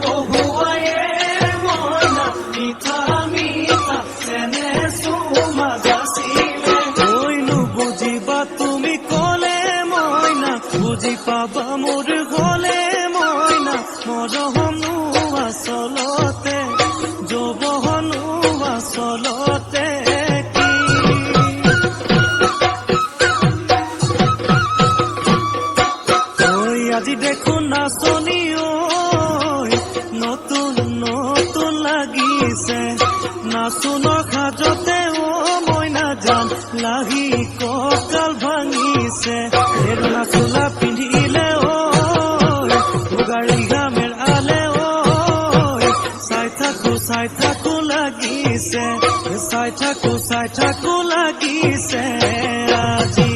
বহুৱায়ে মইনা মিঠা মিঠা এনে চুমা যাচিলে কৈনো বুজিবা তুমি ক'লে মইনা বুজি পাবা মোৰ গ'লে মইনা মৰহনো আচলতে যৌৱনো আচলতে আজি দেখো নাচনি নতুন নতুন লাগিছে নাচোনৰ খাজতে মইনা জান লাহি কঁকাল ভাঙিছে হেৰুলা চোলা পিন্ধিলে গাড়ী গামেৰ আলে চাই থাকো লাগিছে চাই থাকো লাগিছে আজি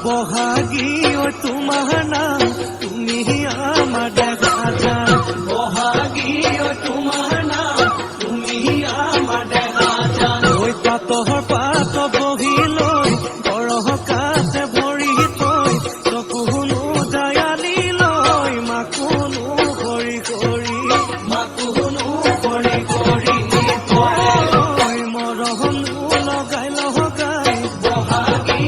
বহাগী তোমাৰ নাম তুমি আমাৰ দেখা যান বহাগী তোমাৰ নাম তুমি আমাৰ দেখা যান পাতৰ পাত বহি লৈ গৰহ কাতে ভৰি থৈ চকুনো দয়ালি লৈ মাকুনো কৰি কৰি মৰহনো লগাই বহাগী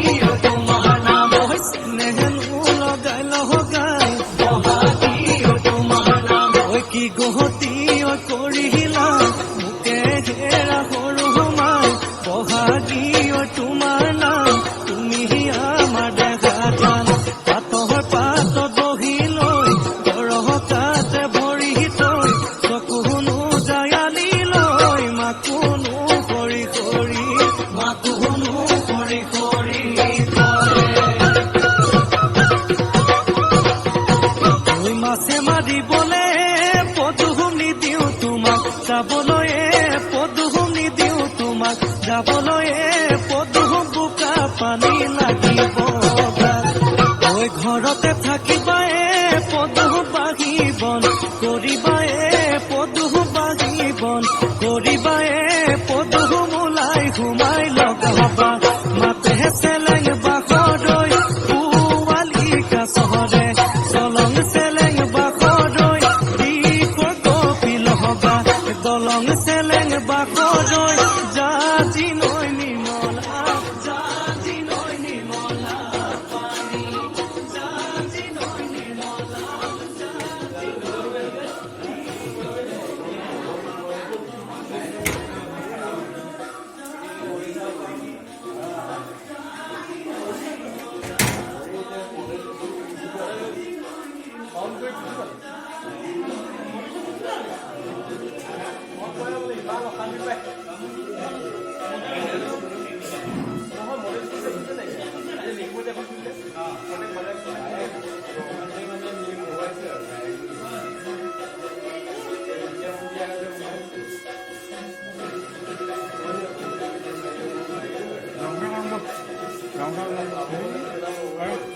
কি গহতি কৰিলা মোকে ঘেৰা সৰু সোমাই বহাগী তোমাৰ নাম তুমি আমাৰ দেখা যান পাতৰ পাত বহি লৈ গৰহ কাতে ভৰি থৈ চকুনো দয়ালি লৈ মাকুনো কৰি কৰি মাছে মাৰিবলে পদুম নিদিওঁ তোমাক যাবলৈ পদুম বোকা পানী লাগিব ঘৰতে থাকিবাই পদুম বাঢ়ি বন কৰিবাই পদুম বাঢ়ি বন কৰিবাই পদুম ওলাই সোমাই লগাবা মাতে চেলেং বাখৰৈ পোৱালি কাছৰে চলং চেলেং বাখৰৈ দিশৰ কপিল হবা দলং চেলেং বাখৰৈ জাতি নৈ নিমলা পানী জাতি নৈ নিমলা Hey.